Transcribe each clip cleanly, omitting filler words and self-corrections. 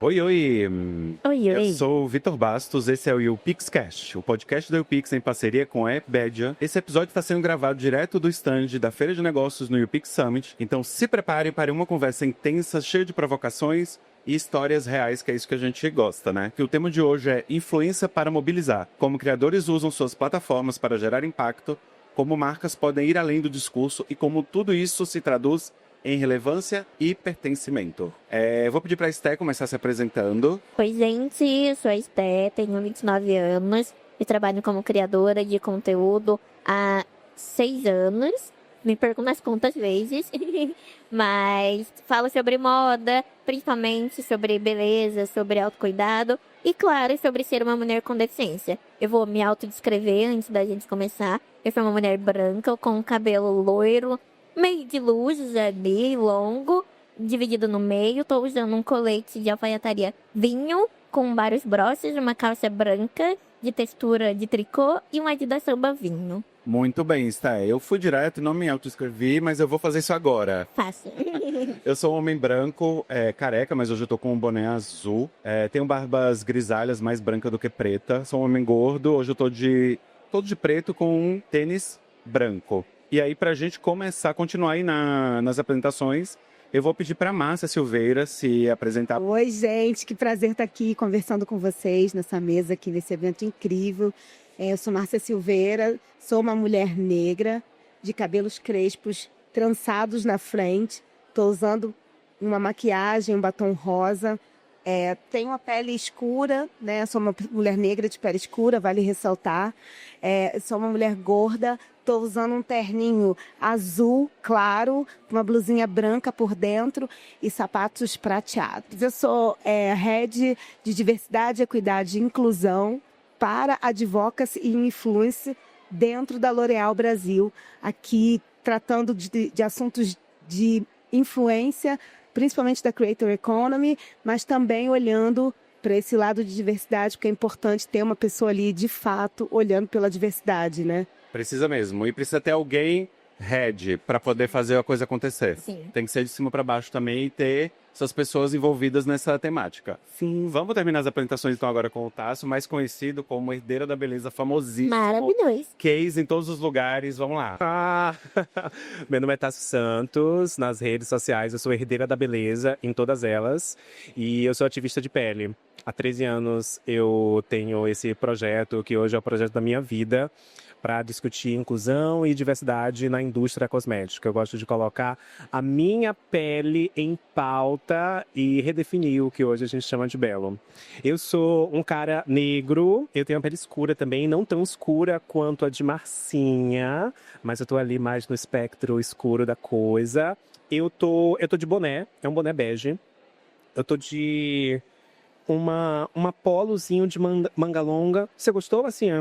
Oi, oi! Oi, Eu oi. sou o Vitor Bastos, esse é o YouPixCast, o podcast da YouPix em parceria com a AppBedia. Esse episódio está sendo gravado direto do stand da Feira de Negócios no YouPix Summit, então se preparem para uma conversa intensa, cheia de provocações e histórias reais, que é isso que a gente gosta, né? Que o tema de hoje é influência para mobilizar, como criadores usam suas plataformas para gerar impacto, como marcas podem ir além do discurso e como tudo isso se traduz em relevância e pertencimento. Vou pedir para a Esté começar se apresentando. Oi, gente. Eu sou a Esté, tenho 29 anos e trabalho como criadora de conteúdo há 6 anos. Me perco nas contas vezes, mas falo sobre moda, principalmente sobre beleza, sobre autocuidado e, claro, sobre ser uma mulher com deficiência. Eu vou me autodescrever antes da gente começar. Eu sou uma mulher branca com cabelo loiro, meio de luzes ali, longo, dividido no meio. Tô usando um colete de alfaiataria vinho com vários broches, uma calça branca de textura de tricô e um Adidas Samba vinho. Muito bem, Esté. Eu fui direto, não me autoescrevi, mas eu vou fazer isso agora. Fácil. Eu sou um homem branco, careca, mas hoje eu tô com um boné azul. Tenho barbas grisalhas, mais branca do que preta. Sou um homem gordo, hoje eu tô todo de preto com um tênis branco. E aí, pra gente começar, continuar aí nas apresentações, eu vou pedir pra Márcia Silveira se apresentar. Oi, gente, que prazer estar aqui conversando com vocês nessa mesa aqui, nesse evento incrível. Eu sou Márcia Silveira, sou uma mulher negra, de cabelos crespos, trançados na frente. Estou usando uma maquiagem, um batom rosa. Tenho a pele escura, né? Sou uma mulher negra de pele escura, vale ressaltar. Sou uma mulher gorda. Estou usando um terninho azul claro, uma blusinha branca por dentro e sapatos prateados. Eu sou head de diversidade, equidade e inclusão para Advocacy e Influence dentro da L'Oréal Brasil, aqui tratando de assuntos de influência, principalmente da Creator Economy, mas também olhando para esse lado de diversidade, porque é importante ter uma pessoa ali, de fato, olhando pela diversidade, né? Precisa mesmo. E precisa ter alguém head para poder fazer a coisa acontecer. Sim. Tem que ser de cima para baixo também e ter essas pessoas envolvidas nessa temática. Sim. Vamos terminar as apresentações então agora com o Tássio, mais conhecido como herdeira da beleza, famosíssimo. Maravilhoso. Case em todos os lugares. Vamos lá. Meu nome é Tássio Santos, nas redes sociais eu sou herdeira da beleza em todas elas e eu sou ativista de pele. Há 13 anos eu tenho esse projeto que hoje é o projeto da minha vida para discutir inclusão e diversidade na indústria cosmética. Eu gosto de colocar a minha pele em pauta e redefinir o que hoje a gente chama de belo. Eu sou um cara negro, eu tenho a pele escura também, não tão escura quanto a de Marcinha, mas eu tô ali mais no espectro escuro da coisa. Eu tô de boné, é um boné bege. Eu tô de uma polozinho de manga longa. Você gostou, assim?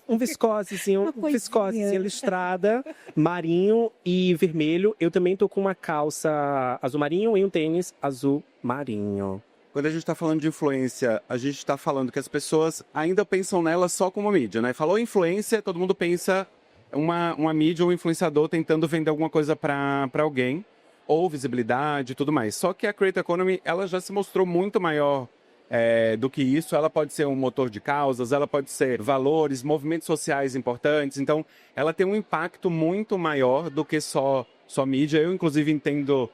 Um viscosezinho, Uma viscosezinha listrada, marinho e vermelho. Eu também tô com uma calça azul marinho e um tênis azul marinho. Quando a gente está falando de influência, a gente está falando que as pessoas ainda pensam nela só como mídia, né? Falou influência, todo mundo pensa uma mídia ou um influenciador tentando vender alguma coisa para alguém, ou visibilidade e tudo mais. Só que a Creator Economy, ela já se mostrou muito maior do que isso. Ela pode ser um motor de causas, ela pode ser valores, movimentos sociais importantes. Então, ela tem um impacto muito maior do que só mídia. Eu, inclusive, entendo,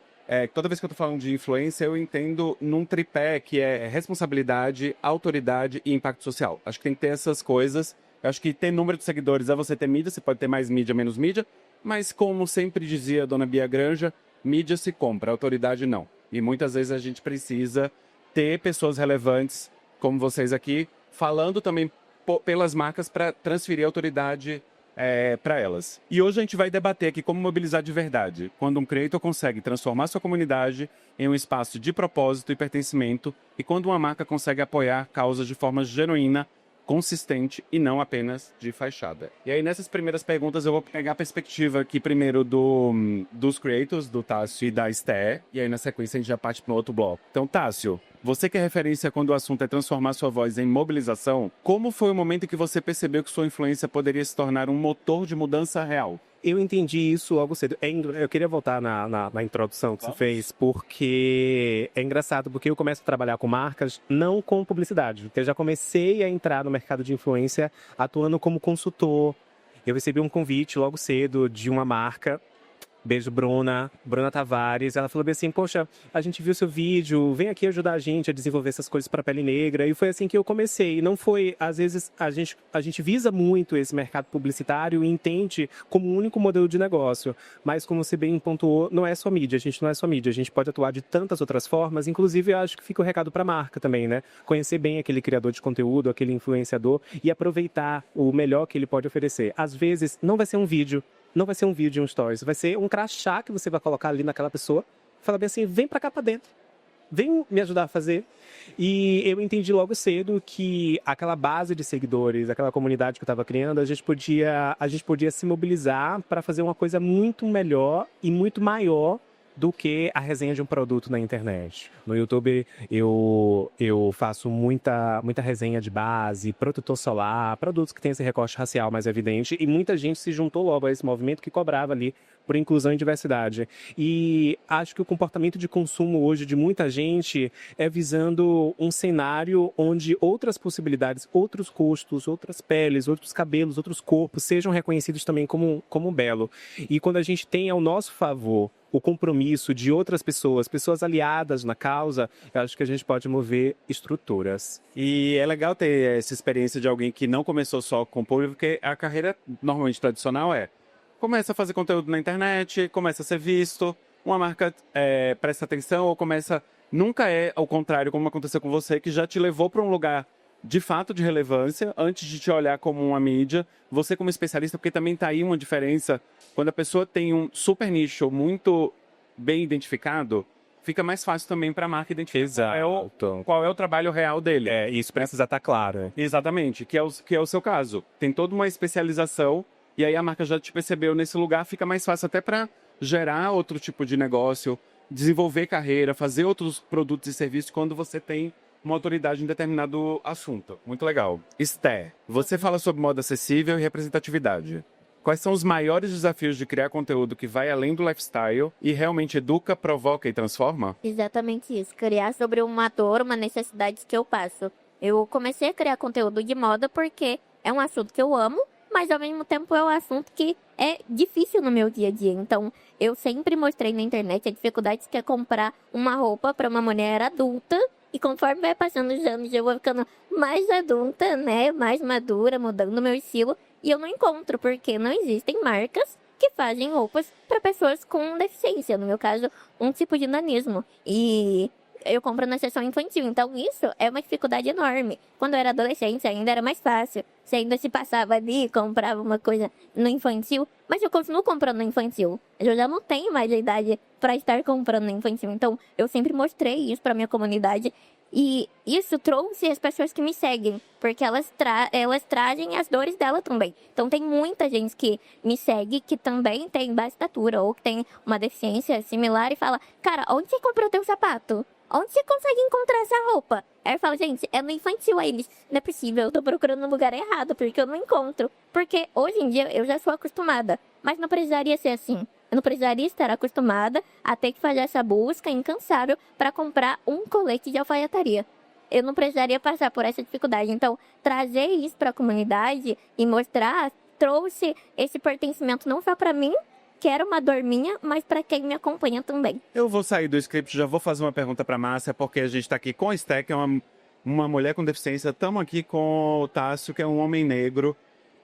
toda vez que eu estou falando de influência, eu entendo num tripé que é responsabilidade, autoridade e impacto social. Acho que tem que ter essas coisas. Eu acho que ter número de seguidores é você ter mídia, você pode ter mais mídia, menos mídia, mas como sempre dizia a dona Bia Granja, mídia se compra, autoridade não. E muitas vezes a gente precisa ter pessoas relevantes, como vocês aqui, falando também pelas marcas para transferir autoridade para elas. E hoje a gente vai debater aqui como mobilizar de verdade, quando um creator consegue transformar sua comunidade em um espaço de propósito e pertencimento, e quando uma marca consegue apoiar causas de forma genuína, consistente e não apenas de fachada. E aí, nessas primeiras perguntas, eu vou pegar a perspectiva aqui primeiro dos creators, do Tássio e da Esté, e aí na sequência a gente já parte para o outro bloco. Então, Tássio, você que é referência quando o assunto é transformar sua voz em mobilização, como foi o momento em que você percebeu que sua influência poderia se tornar um motor de mudança real? Eu entendi isso logo cedo. Eu queria voltar na introdução que você fez, porque é engraçado, porque eu começo a trabalhar com marcas, não com publicidade. Porque eu já comecei a entrar no mercado de influência atuando como consultor. Eu recebi um convite logo cedo de uma marca. Beijo, Bruna Tavares. Ela falou bem assim, poxa, a gente viu seu vídeo, vem aqui ajudar a gente a desenvolver essas coisas para pele negra. E foi assim que eu comecei. Não foi, às vezes, a gente visa muito esse mercado publicitário e entende como um único modelo de negócio. Mas, como você bem pontuou, não é só mídia. A gente não é só mídia. A gente pode atuar de tantas outras formas. Inclusive, eu acho que fica o recado para a marca também, né? Conhecer bem aquele criador de conteúdo, aquele influenciador e aproveitar o melhor que ele pode oferecer. Às vezes, não vai ser um vídeo. Não vai ser um vídeo, um stories, vai ser um crachá que você vai colocar ali naquela pessoa. Fala bem assim, vem pra cá pra dentro. Vem me ajudar a fazer. E eu entendi logo cedo que aquela base de seguidores, aquela comunidade que eu estava criando, a gente podia se mobilizar para fazer uma coisa muito melhor e muito maior do que a resenha de um produto na internet. No YouTube eu faço muita resenha de base, protetor solar, produtos que têm esse recorte racial mais evidente, e muita gente se juntou logo a esse movimento que cobrava ali por inclusão e diversidade. E acho que o comportamento de consumo hoje de muita gente é visando um cenário onde outras possibilidades, outros custos, outras peles, outros cabelos, outros corpos sejam reconhecidos também como belo. E quando a gente tem ao nosso favor o compromisso de outras pessoas aliadas na causa, eu acho que a gente pode mover estruturas. E é legal ter essa experiência de alguém que não começou só com público, porque a carreira normalmente tradicional começa a fazer conteúdo na internet, começa a ser visto, uma marca presta atenção ou começa... Nunca é ao contrário, como aconteceu com você, que já te levou para um lugar de fato de relevância, antes de te olhar como uma mídia, você como especialista, porque também está aí uma diferença, quando a pessoa tem um super nicho muito bem identificado, fica mais fácil também para a marca identificar qual é o trabalho real dele. Isso precisa estar claro. Exatamente, que é o seu caso. Tem toda uma especialização, e aí a marca já te percebeu nesse lugar, fica mais fácil até para gerar outro tipo de negócio, desenvolver carreira, fazer outros produtos e serviços quando você tem uma autoridade em determinado assunto. Muito legal. Esté, você fala sobre moda acessível e representatividade. Quais são os maiores desafios de criar conteúdo que vai além do lifestyle e realmente educa, provoca e transforma? Exatamente isso. Criar sobre uma dor, uma necessidade que eu passo. Eu comecei a criar conteúdo de moda porque é um assunto que eu amo, mas ao mesmo tempo é um assunto que é difícil no meu dia a dia. Então, eu sempre mostrei na internet a dificuldade que é comprar uma roupa para uma mulher adulta. E conforme vai passando os anos, eu vou ficando mais adulta, né? Mais madura, mudando meu estilo. E eu não encontro, porque não existem marcas que fazem roupas para pessoas com deficiência. No meu caso, um tipo de nanismo. E eu compro na seção infantil. Então, isso é uma dificuldade enorme. Quando eu era adolescente, ainda era mais fácil. Você ainda se passava ali e comprava uma coisa no infantil. Mas eu continuo comprando no infantil. Eu já não tenho mais a idade para estar comprando no infantil. Então, eu sempre mostrei isso para minha comunidade. E isso trouxe as pessoas que me seguem. Porque elas trazem as dores dela também. Então, tem muita gente que me segue que também tem baixa estatura ou que tem uma deficiência similar e fala: cara, onde você comprou teu sapato? Onde você consegue encontrar essa roupa? Aí eu falo, gente, é no infantil. Aí eles, não é possível, eu tô procurando no lugar errado, porque eu não encontro. Porque hoje em dia eu já sou acostumada, mas não precisaria ser assim. Eu não precisaria estar acostumada a ter que fazer essa busca incansável para comprar um colete de alfaiataria. Eu não precisaria passar por essa dificuldade. Então, trazer isso para a comunidade e mostrar trouxe esse pertencimento não só para mim, que era uma dor minha, mas para quem me acompanha também. Eu vou sair do script, já vou fazer uma pergunta para Márcia, porque a gente está aqui com a Esté, que é uma mulher com deficiência. Estamos aqui com o Tássio, que é um homem negro.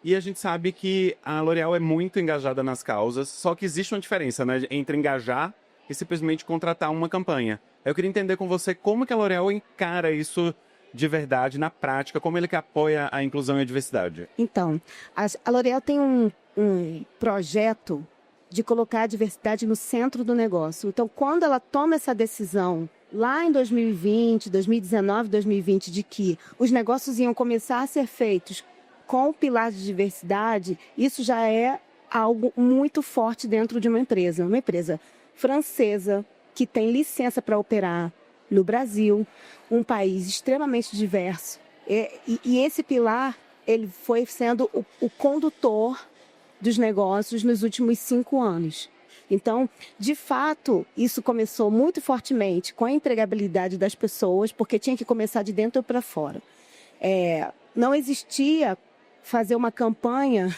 E a gente sabe que a L'Oréal é muito engajada nas causas, só que existe uma diferença, né, entre engajar e simplesmente contratar uma campanha. Eu queria entender com você como que a L'Oréal encara isso de verdade, na prática, como ele que apoia a inclusão e a diversidade. Então, a L'Oréal tem um projeto de colocar a diversidade no centro do negócio. Então, quando ela toma essa decisão, lá em 2020, 2019, 2020, de que os negócios iam começar a ser feitos com o pilar de diversidade, isso já é algo muito forte dentro de uma empresa. Uma empresa francesa, que tem licença para operar no Brasil, um país extremamente diverso. E esse pilar, ele foi sendo o condutor dos negócios nos últimos 5 anos. Então, de fato, isso começou muito fortemente com a entregabilidade das pessoas, porque tinha que começar de dentro para fora. Não existia fazer uma campanha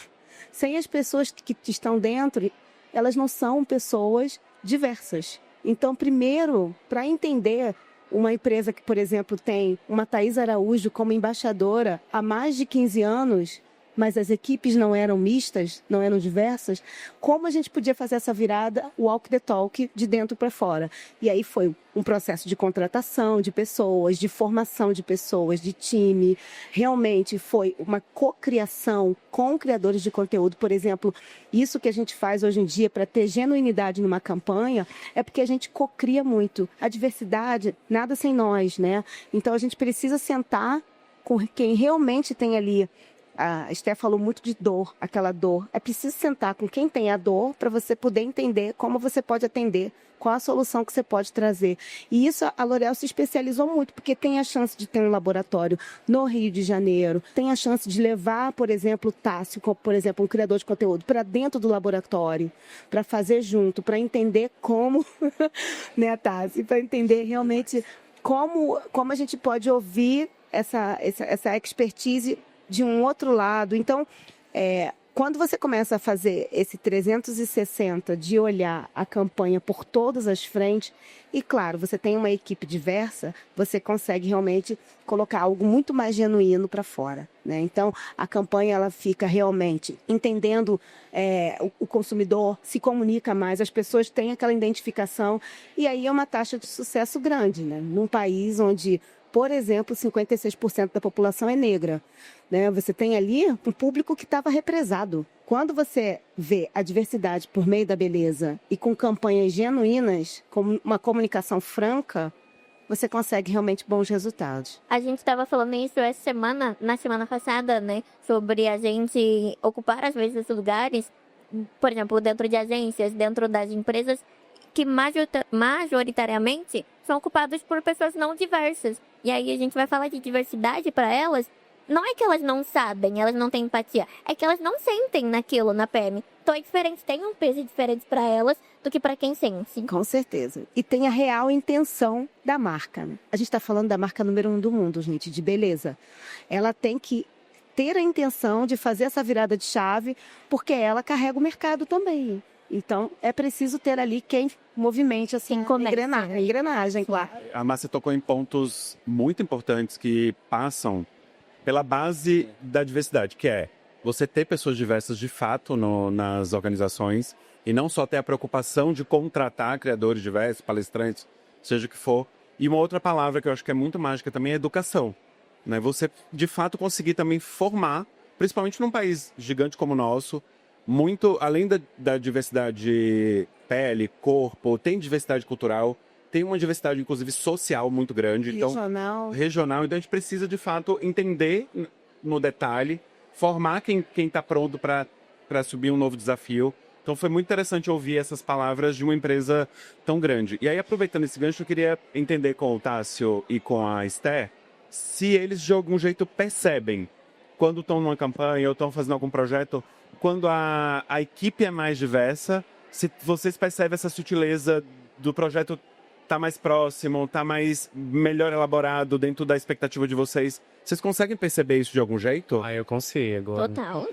sem as pessoas que estão dentro, elas não são pessoas diversas. Então, primeiro, para entender uma empresa que, por exemplo, tem uma Thaís Araújo como embaixadora há mais de 15 anos, mas as equipes não eram mistas, não eram diversas, como a gente podia fazer essa virada, walk the talk, de dentro para fora? E aí foi um processo de contratação de pessoas, de formação de pessoas, de time. Realmente foi uma cocriação com criadores de conteúdo. Por exemplo, isso que a gente faz hoje em dia para ter genuinidade numa campanha é porque a gente cocria muito. A diversidade, nada sem nós, né? Então a gente precisa sentar com quem realmente tem ali. A Esté falou muito de dor, aquela dor. É preciso sentar com quem tem a dor para você poder entender como você pode atender, qual a solução que você pode trazer. E isso a L'Oréal se especializou muito, porque tem a chance de ter um laboratório no Rio de Janeiro, tem a chance de levar, por exemplo, o Tássio, por exemplo, um criador de conteúdo, para dentro do laboratório, para fazer junto, para entender como, né, Tássio, para entender realmente como a gente pode ouvir essa expertise de um outro lado. Então, quando você começa a fazer esse 360 de olhar a campanha por todas as frentes, e claro, você tem uma equipe diversa, você consegue realmente colocar algo muito mais genuíno para fora, né? Então, a campanha ela fica realmente entendendo o consumidor, se comunica mais, as pessoas têm aquela identificação, e aí é uma taxa de sucesso grande, né? Num país onde, por exemplo, 56% da população é negra, né? Você tem ali um público que estava represado. Quando você vê a diversidade por meio da beleza e com campanhas genuínas, com uma comunicação franca, você consegue realmente bons resultados. A gente estava falando isso na semana passada, né? Sobre a gente ocupar, às vezes, esses lugares, por exemplo, dentro de agências, dentro das empresas, que majoritariamente são ocupados por pessoas não diversas. E aí a gente vai falar de diversidade para elas. Não é que elas não sabem, elas não têm empatia. É que elas não sentem naquilo, na pele. Então é diferente, tem um peso diferente para elas do que para quem sente. Com certeza. E tem a real intenção da marca, né? A gente está falando da marca número 1 do mundo, gente, de beleza. Ela tem que ter a intenção de fazer essa virada de chave, porque ela carrega o mercado também. Então, é preciso ter ali quem movimente assim, a engrenagem, claro. A Márcia tocou em pontos muito importantes que passam pela base da diversidade, que é você ter pessoas diversas de fato nas organizações e não só ter a preocupação de contratar criadores diversos, palestrantes, seja o que for. E uma outra palavra que eu acho que é muito mágica também é educação, né? Você, de fato, conseguir também formar, principalmente num país gigante como o nosso, muito, além da diversidade de pele, corpo, tem diversidade cultural, tem uma diversidade, inclusive, social muito grande. Regional. Então, a gente precisa, de fato, entender no detalhe, formar quem está pronto para subir um novo desafio. Então, foi muito interessante ouvir essas palavras de uma empresa tão grande. E aí, aproveitando esse gancho, eu queria entender com o Tássio e com a Esté se eles, de algum jeito, percebem quando estão numa campanha ou estão fazendo algum projeto, quando a equipe é mais diversa, se vocês percebem essa sutileza do projeto tá mais próximo, tá melhor elaborado dentro da expectativa de vocês. Vocês conseguem perceber isso de algum jeito? Eu consigo. Total.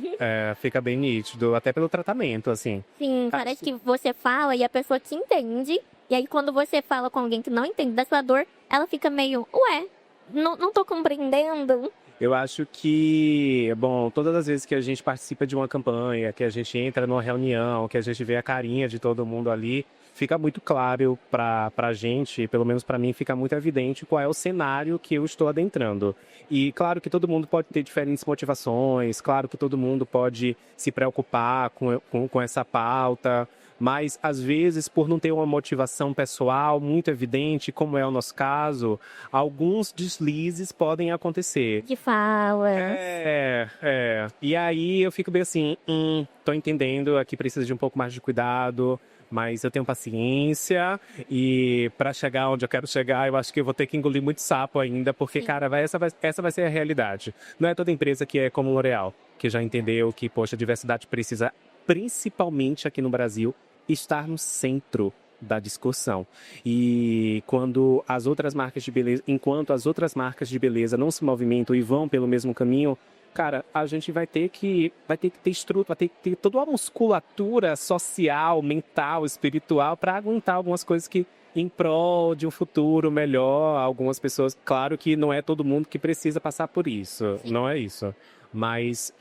Fica bem nítido, até pelo tratamento, assim. Sim, parece que você fala e a pessoa te entende. E aí, quando você fala com alguém que não entende da sua dor, ela fica meio, não tô compreendendo. Eu acho que, todas as vezes que a gente participa de uma campanha, que a gente entra numa reunião, que a gente vê a carinha de todo mundo ali, fica muito claro pra gente, pelo menos pra mim, fica muito evidente qual é o cenário que eu estou adentrando. E claro que todo mundo pode ter diferentes motivações, claro que todo mundo pode se preocupar com essa pauta, mas às vezes, por não ter uma motivação pessoal muito evidente, como é o nosso caso, alguns deslizes podem acontecer. De fala. E aí eu fico bem assim, tô entendendo, aqui precisa de um pouco mais de cuidado, mas eu tenho paciência e para chegar onde eu quero chegar, eu acho que eu vou ter que engolir muito sapo ainda, porque, Sim. cara, essa vai ser a realidade. Não é toda empresa que é como L'Oréal, que já entendeu que, poxa, a diversidade precisa principalmente aqui no Brasil, estar no centro da discussão. E quando as outras marcas de beleza, enquanto as outras marcas de beleza não se movimentam e vão pelo mesmo caminho, cara, a gente vai ter que ter estrutura, vai ter que ter toda uma musculatura social, mental, espiritual para aguentar algumas coisas que em prol de um futuro melhor, algumas pessoas, claro que não é todo mundo que precisa passar por isso, não é isso. Mas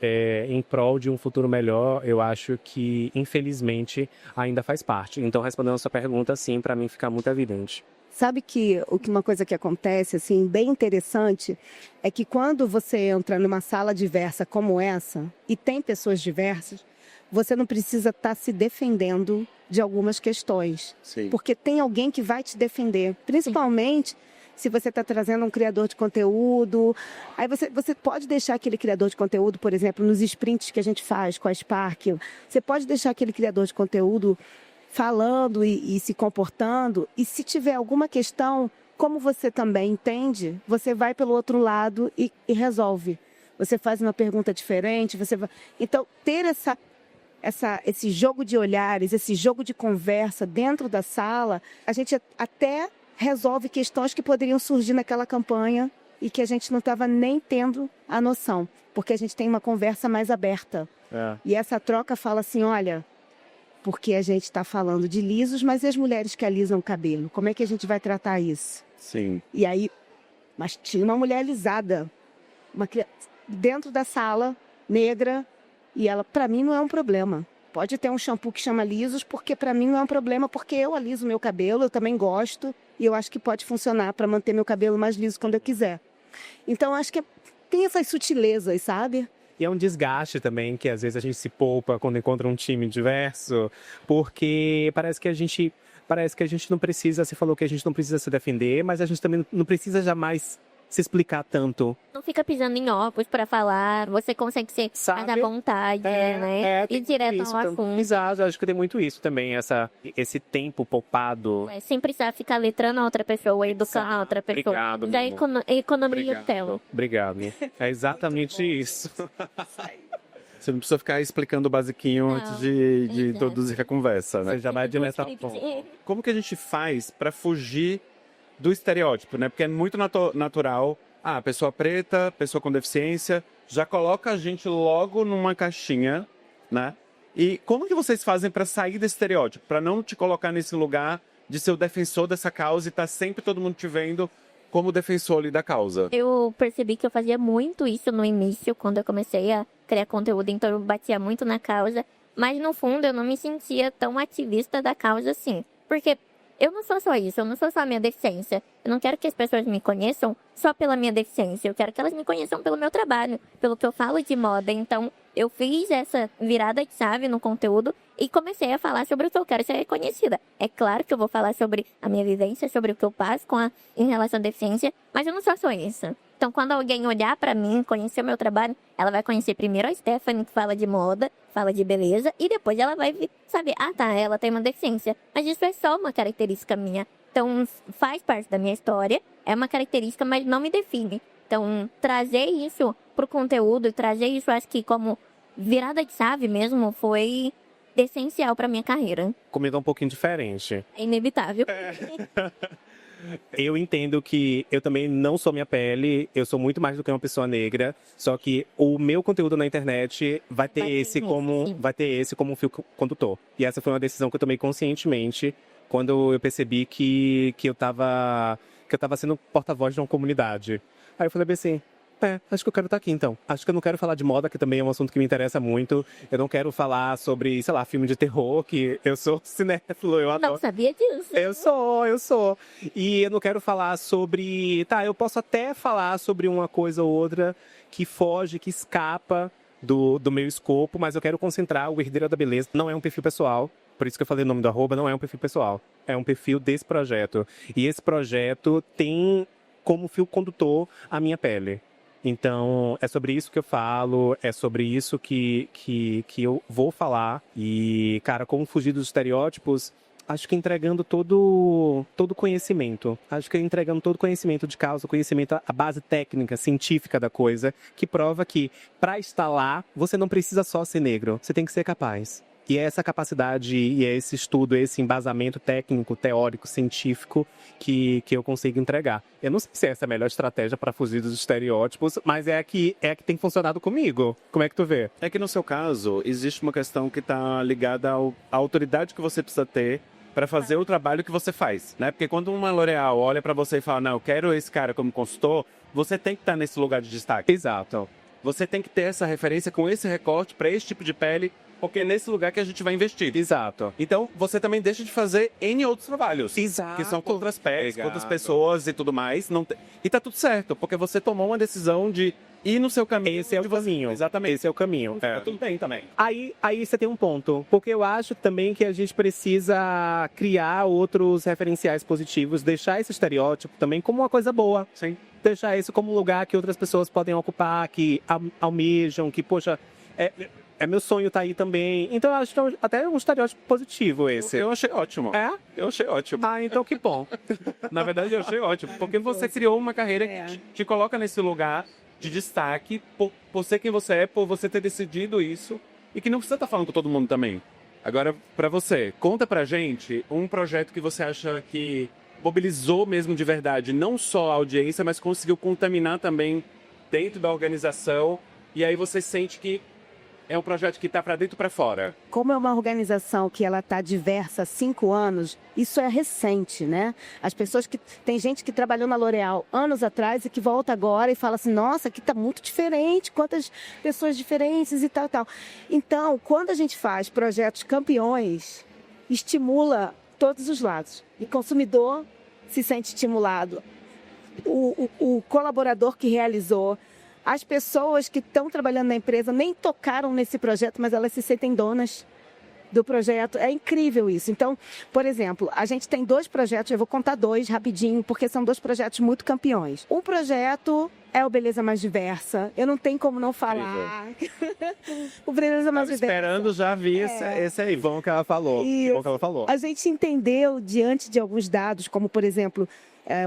em prol de um futuro melhor, eu acho que, infelizmente, ainda faz parte. Então, respondendo a sua pergunta, sim, para mim fica muito evidente. Sabe que uma coisa que acontece, assim, bem interessante, é que quando você entra numa sala diversa como essa, e tem pessoas diversas, você não precisa estar se defendendo de algumas questões. Sim. Porque tem alguém que vai te defender. Principalmente se você está trazendo um criador de conteúdo. Aí você pode deixar aquele criador de conteúdo, por exemplo, nos sprints que a gente faz com a Spark, você pode deixar aquele criador de conteúdo falando e se comportando, e se tiver alguma questão, como você também entende, você vai pelo outro lado e resolve. Você faz uma pergunta diferente, Então, ter esse jogo de olhares, esse jogo de conversa dentro da sala, a gente até resolve questões que poderiam surgir naquela campanha e que a gente não estava nem tendo a noção, porque a gente tem uma conversa mais aberta. E essa troca fala assim, olha, porque a gente está falando de lisos, mas e as mulheres que alisam o cabelo? Como é que a gente vai tratar isso? Sim. E aí, mas tinha uma mulher alisada, dentro da sala, negra, e ela, para mim, não é um problema. Pode ter um shampoo que chama lisos, porque para mim não é um problema, porque eu aliso meu cabelo, eu também gosto, e eu acho que pode funcionar para manter meu cabelo mais liso quando eu quiser. Então, acho que tem essas sutilezas, sabe? E é um desgaste também, que às vezes a gente se poupa quando encontra um time diverso, porque parece que a gente não precisa, você falou que a gente não precisa se defender, mas a gente também não precisa jamais se explicar tanto. Não fica pisando em ovos pra falar, você consegue ser mais à vontade, né? E direto ao assunto. Exato, acho que tem muito isso também, esse tempo poupado. Sem precisar ficar letrando a outra pessoa, educando a outra pessoa. Obrigado, Já economiza o tempo. Obrigado. É exatamente isso. Você não precisa ficar explicando o basiquinho antes de introduzir a conversa, né? Você já vai direto ao ponto. Como que a gente faz para fugir do estereótipo, né? Porque é muito natural, pessoa preta, pessoa com deficiência, já coloca a gente logo numa caixinha, né? E como que vocês fazem para sair desse estereótipo? Para não te colocar nesse lugar de ser o defensor dessa causa e tá sempre todo mundo te vendo como defensor ali da causa? Eu percebi que eu fazia muito isso no início, quando eu comecei a criar conteúdo, então eu batia muito na causa, mas no fundo eu não me sentia tão ativista da causa assim, porque eu não sou só isso, eu não sou só a minha deficiência. Eu não quero que as pessoas me conheçam só pela minha deficiência. Eu quero que elas me conheçam pelo meu trabalho, pelo que eu falo de moda. Então, eu fiz essa virada de chave no conteúdo e comecei a falar sobre o que eu quero ser reconhecida. É claro que eu vou falar sobre a minha vivência, sobre o que eu passo em relação à deficiência, mas eu não sou só isso. Então, quando alguém olhar pra mim, conhecer o meu trabalho, ela vai conhecer primeiro a Stephanie, que fala de moda, fala de beleza, e depois ela vai saber, ela tem uma deficiência. Mas isso é só uma característica minha. Então, faz parte da minha história, é uma característica, mas não me define. Então, trazer isso pro conteúdo, trazer isso, acho que como virada de chave mesmo, foi essencial pra minha carreira. Comigo é um pouquinho diferente. É inevitável. Eu entendo que eu também não sou minha pele, eu sou muito mais do que uma pessoa negra, só que o meu conteúdo na internet vai ter esse como um fio condutor. E essa foi uma decisão que eu tomei conscientemente quando eu percebi que eu tava sendo porta-voz de uma comunidade. Aí eu falei bem assim, acho que eu quero estar aqui então. Acho que eu não quero falar de moda, que também é um assunto que me interessa muito. Eu não quero falar sobre, sei lá, filme de terror, que eu sou cinéfilo, eu adoro. Não sabia disso. Eu sou. E eu não quero falar sobre... eu posso até falar sobre uma coisa ou outra que foge, que escapa do meu escopo, mas eu quero concentrar o Herdeira da Beleza. Não é um perfil pessoal, por isso que eu falei o nome do @, não é um perfil pessoal. É um perfil desse projeto. E esse projeto tem como fio condutor a minha pele. Então, é sobre isso que eu falo, é sobre isso que eu vou falar. E, cara, como fugir dos estereótipos, acho que entregando todo conhecimento. Acho que entregando todo conhecimento de causa, conhecimento, a base técnica, científica da coisa, que prova que, para estar lá, você não precisa só ser negro, você tem que ser capaz. E é essa capacidade e é esse estudo, esse embasamento técnico, teórico, científico que eu consigo entregar. Eu não sei se essa é a melhor estratégia para fugir dos estereótipos, mas é a que tem funcionado comigo. Como é que tu vê? É que no seu caso, existe uma questão que está ligada à autoridade que você precisa ter para fazer o trabalho que você faz, né? Porque quando uma L'Oréal olha para você e fala, não, eu quero esse cara como consultor, você tem que estar nesse lugar de destaque. Exato. Você tem que ter essa referência com esse recorte para esse tipo de pele, porque é nesse lugar que a gente vai investir. Exato. Então, você também deixa de fazer N outros trabalhos. Exato. Que são com outras peles, com outras Exato. pessoas e tudo mais. E tá tudo certo, porque você tomou uma decisão de ir no seu caminho. Esse é o caminho. Exatamente. Esse é o caminho. Tá tudo bem também. Aí você tem um ponto, porque eu acho também que a gente precisa criar outros referenciais positivos, deixar esse estereótipo também como uma coisa boa. Sim. Deixar isso como um lugar que outras pessoas podem ocupar, que almejam, que, poxa, é meu sonho estar aí também. Então eu acho que é até um estereótipo positivo esse. Eu achei ótimo. É? Eu achei ótimo. Ah, então que bom. Na verdade, eu achei ótimo. Porque você criou uma carreira que te coloca nesse lugar de destaque por ser quem você é, por você ter decidido isso. E que não precisa estar falando com todo mundo também. Agora, pra você, conta pra gente um projeto que você acha que mobilizou mesmo de verdade, não só a audiência, mas conseguiu contaminar também dentro da organização. E aí você sente que é um projeto que está para dentro e para fora. Como é uma organização que ela está diversa há 5 anos, isso é recente, né? As pessoas que... Tem gente que trabalhou na L'Oréal anos atrás e que volta agora e fala assim, nossa, aqui está muito diferente, quantas pessoas diferentes e tal, tal. Então, quando a gente faz projetos campeões, estimula todos os lados. O consumidor se sente estimulado. O colaborador que realizou, as pessoas que estão trabalhando na empresa nem tocaram nesse projeto, mas elas se sentem donas do projeto. É incrível isso. Então, por exemplo, a gente tem 2 projetos, eu vou contar 2 rapidinho, porque são 2 projetos muito campeões. Um projeto é o Beleza Mais Diversa. Eu não tenho como não falar. O Beleza Mais Diversa. Esperando já vi esse aí. Bom que ela falou. Bom que ela falou. A gente entendeu, diante de alguns dados, como, por exemplo,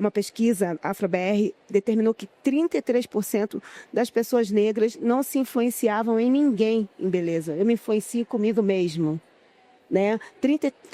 uma pesquisa, AfroBR, determinou que 33% das pessoas negras não se influenciavam em ninguém em beleza. Eu me influencio comigo mesmo. Né?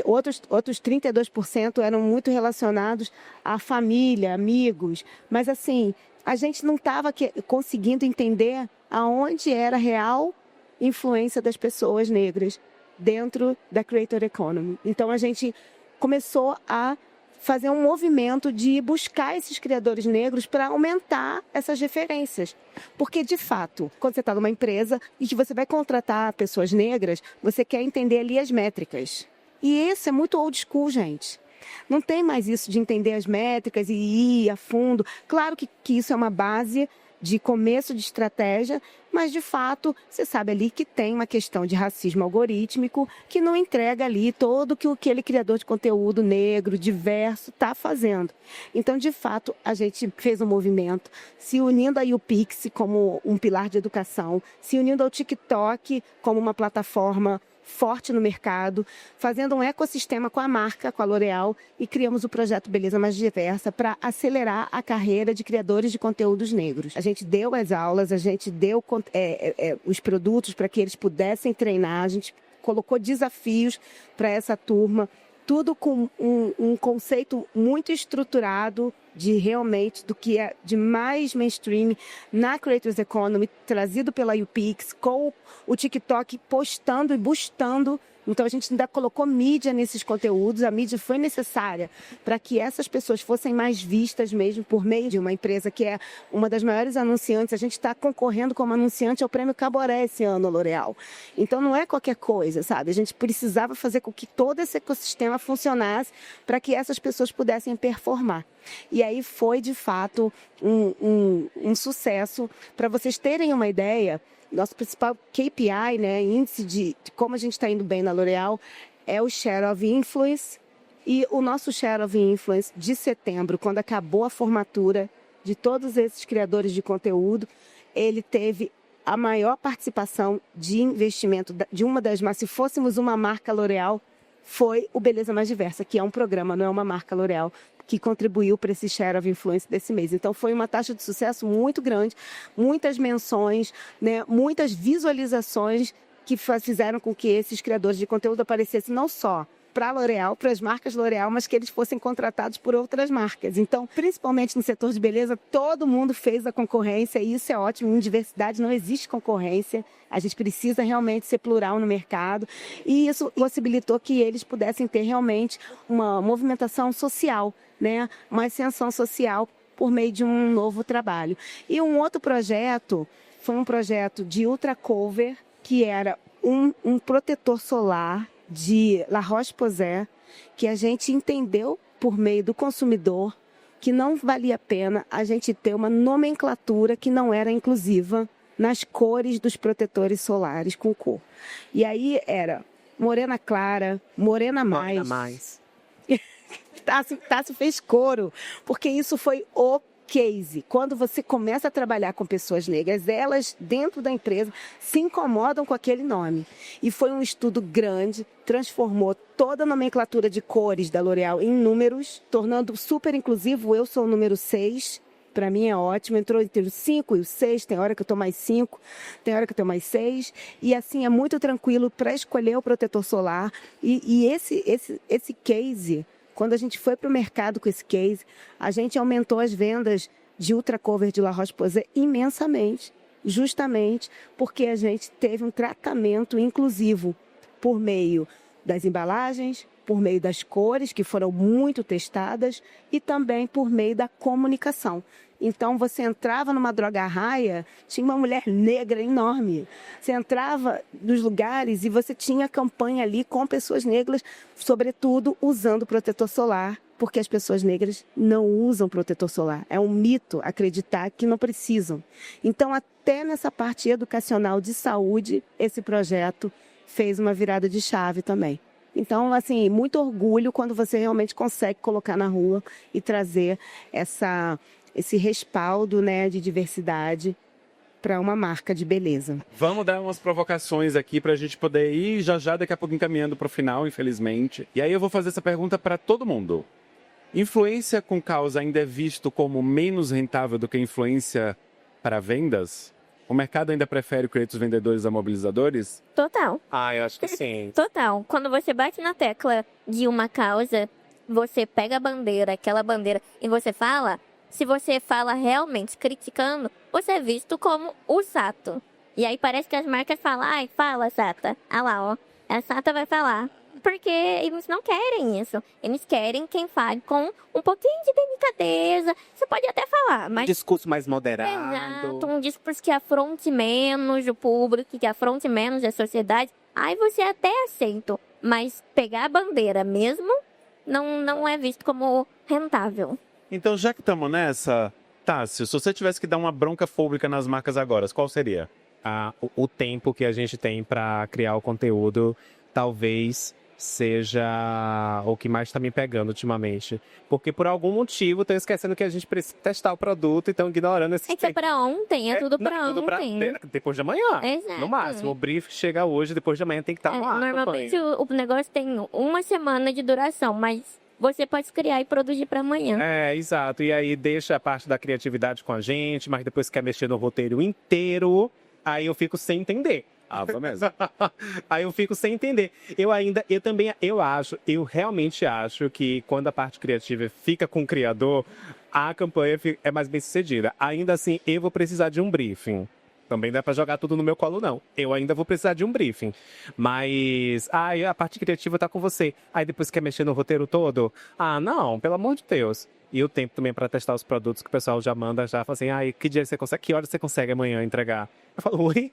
Outros 32% eram muito relacionados à família, amigos. Mas, assim, a gente não estava conseguindo entender aonde era a real influência das pessoas negras dentro da Creator Economy. Então, a gente começou a fazer um movimento de buscar esses criadores negros para aumentar essas referências. Porque, de fato, quando você está numa empresa e que você vai contratar pessoas negras, você quer entender ali as métricas. E isso é muito old school, gente. Não tem mais isso de entender as métricas e ir a fundo. Claro que isso é uma base de começo de estratégia, mas, de fato, você sabe ali que tem uma questão de racismo algorítmico que não entrega ali todo o que aquele criador de conteúdo negro, diverso, está fazendo. Então, de fato, a gente fez um movimento, se unindo a YouPix como um pilar de educação, se unindo ao TikTok como uma plataforma forte no mercado, fazendo um ecossistema com a marca, com a L'Oréal, e criamos o projeto Beleza Mais Diversa para acelerar a carreira de criadores de conteúdos negros. A gente deu as aulas, a gente deu os produtos para que eles pudessem treinar, a gente colocou desafios para essa turma, tudo com um conceito muito estruturado de realmente do que é de mais mainstream na Creators Economy, trazido pela YouPix, com o TikTok postando e boostando. Então, a gente ainda colocou mídia nesses conteúdos. A mídia foi necessária para que essas pessoas fossem mais vistas mesmo por meio de uma empresa que é uma das maiores anunciantes. A gente está concorrendo como anunciante ao Prêmio Caboré esse ano, L'Oréal. Então, não é qualquer coisa, sabe? A gente precisava fazer com que todo esse ecossistema funcionasse para que essas pessoas pudessem performar. E aí foi, de fato, um sucesso. Para vocês terem uma ideia, nosso principal KPI, né, índice de como a gente está indo bem na L'Oréal, é o Share of Influence. E o nosso Share of Influence de setembro, quando acabou a formatura de todos esses criadores de conteúdo, ele teve a maior participação de investimento de uma das marcas. Se fôssemos uma marca L'Oréal, foi o Beleza Mais Diversa, que é um programa, não é uma marca L'Oréal, que contribuiu para esse Share of Influence desse mês. Então, foi uma taxa de sucesso muito grande, muitas menções, né, muitas visualizações que fizeram com que esses criadores de conteúdo aparecessem não só para a L'Oréal, para as marcas L'Oréal, mas que eles fossem contratados por outras marcas. Então, principalmente no setor de beleza, todo mundo fez a concorrência e isso é ótimo. Em diversidade não existe concorrência. A gente precisa realmente ser plural no mercado e isso possibilitou que eles pudessem ter realmente uma movimentação social, né? Uma ascensão social por meio de um novo trabalho. E um outro projeto foi um projeto de Ultra Cover, que era um protetor solar de La Roche-Posay, que a gente entendeu por meio do consumidor que não valia a pena a gente ter uma nomenclatura que não era inclusiva nas cores dos protetores solares com cor. E aí era morena clara, morena mais. Tássio fez coro, porque isso foi o case. Quando você começa a trabalhar com pessoas negras, elas, dentro da empresa, se incomodam com aquele nome. E foi um estudo grande, transformou toda a nomenclatura de cores da L'Oréal em números, tornando super inclusivo. Eu sou o número 6, para mim é ótimo. Entrou entre o 5 e o 6, tem hora que eu estou mais 5, tem hora que eu estou mais 6. E assim, é muito tranquilo para escolher o protetor solar. E esse case... Quando a gente foi para o mercado com esse case, a gente aumentou as vendas de Ultra Cover de La Roche-Posay imensamente, justamente porque a gente teve um tratamento inclusivo por meio das embalagens, por meio das cores, que foram muito testadas, e também por meio da comunicação. Então, você entrava numa droga raia, tinha uma mulher negra enorme. Você entrava nos lugares e você tinha campanha ali com pessoas negras, sobretudo usando protetor solar, porque as pessoas negras não usam protetor solar. É um mito acreditar que não precisam. Então, até nessa parte educacional de saúde, esse projeto fez uma virada de chave também. Então, assim, muito orgulho quando você realmente consegue colocar na rua e trazer esse respaldo, né, de diversidade para uma marca de beleza. Vamos dar umas provocações aqui para a gente poder ir já daqui a pouco encaminhando para o final, infelizmente. E aí eu vou fazer essa pergunta para todo mundo. Influência com causa ainda é visto como menos rentável do que influência para vendas? O mercado ainda prefere os vendedores a mobilizadores? Total. Eu acho que sim. Total. Quando você bate na tecla de uma causa, você pega a bandeira, aquela bandeira, e você fala, se você fala realmente criticando, você é visto como o Sato. E aí parece que as marcas falam, ai, fala, Sata. Ah lá, ó, a Sata vai falar. Porque eles não querem isso. Eles querem quem fale com um pouquinho de delicadeza. Você pode até falar, mas... Discurso mais moderado. Exato, um discurso que afronte menos o público, que afronte menos a sociedade. Aí você até aceita, mas pegar a bandeira mesmo não é visto como rentável. Então, já que estamos nessa, Tássio, se você tivesse que dar uma bronca pública nas marcas agora, qual seria? O tempo que a gente tem para criar o conteúdo, talvez seja o que mais está me pegando ultimamente. Porque por algum motivo estão esquecendo que a gente precisa testar o produto e estão ignorando esse tempo. É para ontem, tudo para ontem. Depois de amanhã. Exato. No máximo, o brief chega hoje, depois de amanhã tem que estar no ar. Normalmente o negócio tem uma semana de duração, mas você pode criar e produzir para amanhã. Exato. E aí deixa a parte da criatividade com a gente, mas depois quer mexer no roteiro inteiro, aí eu fico sem entender. Vou mesmo. Aí eu fico sem entender. Eu realmente acho que quando a parte criativa fica com o criador, a campanha é mais bem sucedida. Ainda assim, eu vou precisar de um briefing. Também não é para jogar tudo no meu colo, não. Eu ainda vou precisar de um briefing. Mas, a parte criativa tá com você. Aí depois quer mexer no roteiro todo? Não, pelo amor de Deus. E o tempo também para testar os produtos que o pessoal já manda, já fala assim, que dia você consegue, que hora você consegue amanhã entregar? Eu falo, oi?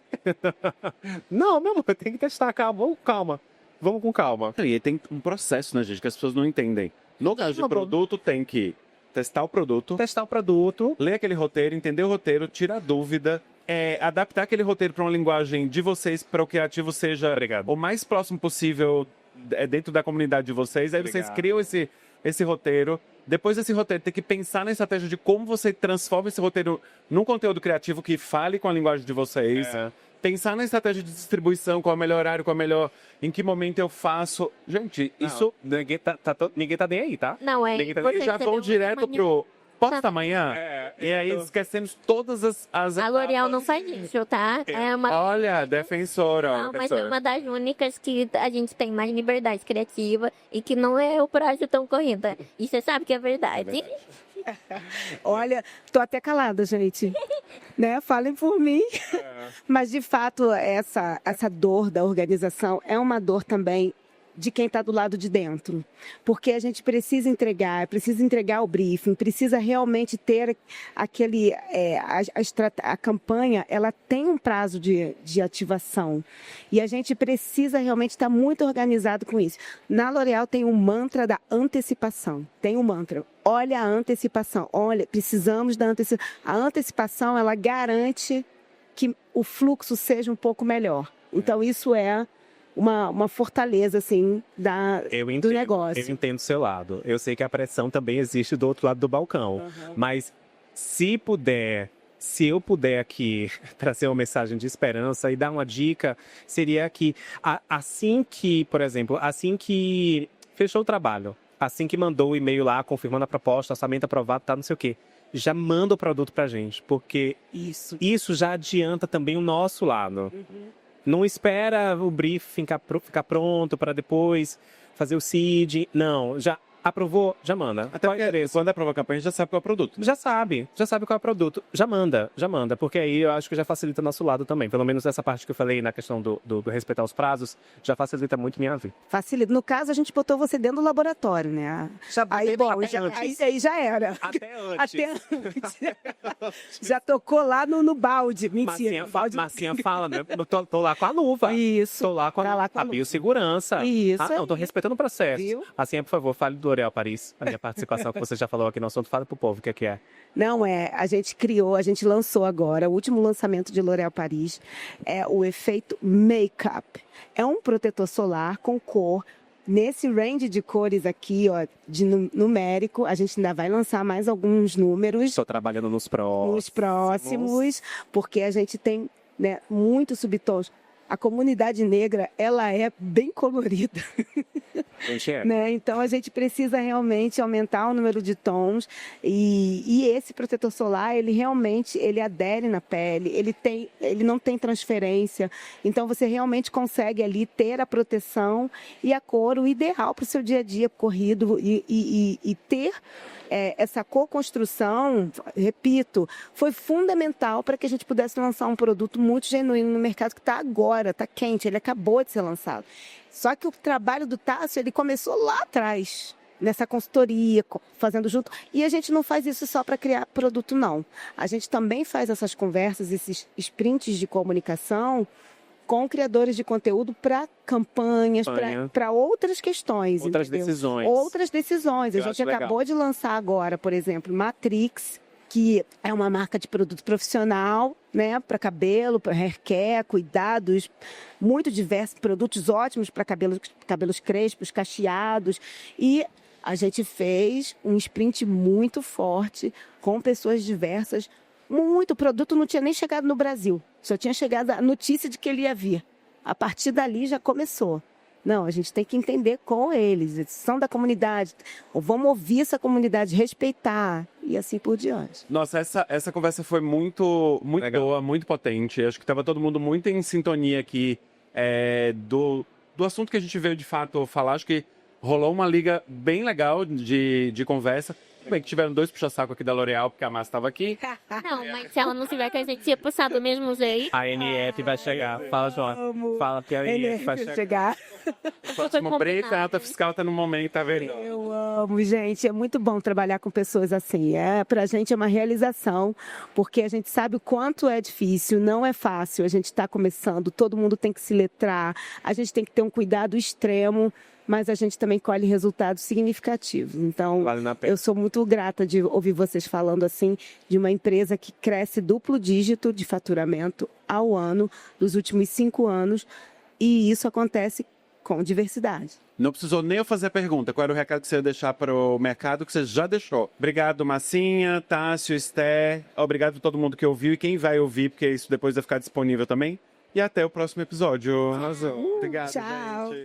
Não, meu amor, tem que testar, calma. Vamos com calma. E tem um processo, né, gente, que as pessoas não entendem. No caso de produto, tem que testar o produto, ler aquele roteiro, entender o roteiro, tirar dúvida, adaptar aquele roteiro para uma linguagem de vocês, para o criativo seja o mais próximo possível dentro da comunidade de vocês. Aí vocês criam esse roteiro. Depois desse roteiro, tem que pensar na estratégia de como você transforma esse roteiro num conteúdo criativo que fale com a linguagem de vocês. Pensar na estratégia de distribuição, qual é o melhor horário, em que momento eu faço. Gente, isso... Ninguém tá nem aí, tá? Não, já vão direto pro... posta amanhã? E aí esquecemos todas as A L'Oréal etapas. não faz isso, tá? É Olha, defensora, ó. Não, mas é defensora. uma das únicas que a gente tem mais liberdade criativa e que não é o prazo tão corrido. E você sabe que é verdade. Olha, tô até calada, gente. Né? Falem por mim. Mas, de fato, essa dor da organização é uma dor também de quem está do lado de dentro. Porque a gente precisa entregar o briefing, precisa realmente ter aquele... a campanha, ela tem um prazo de ativação. E a gente precisa realmente estar muito organizado com isso. Na L'Oréal tem um mantra da antecipação. Tem um mantra. Olha a antecipação. Olha, precisamos da antecipação. A antecipação, ela garante que o fluxo seja um pouco melhor. Então, isso é uma fortaleza, assim, do negócio. Eu entendo o seu lado. Eu sei que a pressão também existe do outro lado do balcão. Mas se eu puder aqui trazer uma mensagem de esperança e dar uma dica, seria que assim que, por exemplo, assim que fechou o trabalho, assim que mandou o e-mail lá, confirmando a proposta, orçamento aprovado, tá, não sei o quê, já manda o produto pra gente, porque isso já adianta também o nosso lado. Não espera o brief ficar pronto para depois fazer o seed. Não, já aprovou, já manda. Até porque quando aprova a campanha, a gente já sabe qual é o produto. Né? Já sabe qual é o produto. Já manda, porque aí eu acho que já facilita nosso lado também. Pelo menos essa parte que eu falei na questão do respeitar os prazos, já facilita muito minha vida. Facilita. No caso, a gente botou você dentro do laboratório, né? Aí, bom, aí já era. Até antes. Até antes. Já tocou lá no balde. Mentira. Marcinha fala, né? Eu tô lá com a luva. Isso. Tô lá com a biossegurança. Isso. Não, tô respeitando o processo. Viu? Assim, por favor, fale do L'Oréal Paris. A minha participação que você já falou aqui no assunto, fala pro povo o que é. Não, a gente lançou agora, o último lançamento de L'Oréal Paris é o efeito Makeup. É um protetor solar com cor, nesse range de cores aqui, ó, de numérico. A gente ainda vai lançar mais alguns números. Estou trabalhando nos próximos, porque a gente tem, né, muitos subtons. A comunidade negra, ela é bem colorida. Né? Então, a gente precisa realmente aumentar o número de tons. E esse protetor solar, ele realmente adere na pele, ele não tem transferência. Então, você realmente consegue ali ter a proteção e a cor, o ideal para o seu dia a dia corrido e ter essa co-construção, repito, foi fundamental para que a gente pudesse lançar um produto muito genuíno no mercado que está agora, está quente, ele acabou de ser lançado. Só que o trabalho do Tássio, ele começou lá atrás, nessa consultoria, fazendo junto. E a gente não faz isso só para criar produto, não. A gente também faz essas conversas, esses sprints de comunicação com criadores de conteúdo para campanhas, para outras questões. Outras decisões. Outras decisões. A gente acabou de lançar agora, por exemplo, Matrix, que é uma marca de produto profissional, né, para cabelo, para hair care, cuidados, muito diversos, produtos ótimos para cabelos crespos, cacheados. E a gente fez um sprint muito forte, com pessoas diversas. O produto não tinha nem chegado no Brasil, só tinha chegado a notícia de que ele ia vir. A partir dali já começou. Não, a gente tem que entender com eles, eles são da comunidade, vamos ouvir essa comunidade, respeitar e assim por diante. Nossa, essa conversa foi muito boa, muito potente. Acho que estava todo mundo muito em sintonia aqui do assunto que a gente veio de fato falar. Acho que rolou uma liga bem legal de conversa. Bem, que tiveram 2 puxa-saco aqui da L'Oréal, porque a Márcia estava aqui. Não, mas se ela não tiver, que a gente ia puxar do mesmo jeito. A NF vai chegar. Fala, João. Fala que a NF vai chegar. Próximo break, a nota fiscal tá no momento, tá vendo? Eu amo, gente. É muito bom trabalhar com pessoas assim. Pra gente é uma realização, porque a gente sabe o quanto é difícil, não é fácil. A gente está começando, todo mundo tem que se letrar, a gente tem que ter um cuidado extremo, mas a gente também colhe resultados significativos. Então, eu sou muito grata de ouvir vocês falando assim de uma empresa que cresce duplo dígito de faturamento ao ano nos últimos 5 anos, e isso acontece com diversidade. Não precisou nem eu fazer a pergunta. Qual era o recado que você ia deixar para o mercado, que você já deixou? Obrigado, Massinha, Tássio, Esther. Obrigado a todo mundo que ouviu e quem vai ouvir, porque isso depois vai ficar disponível também. E até o próximo episódio. Arrasou. Obrigado, tchau. gente.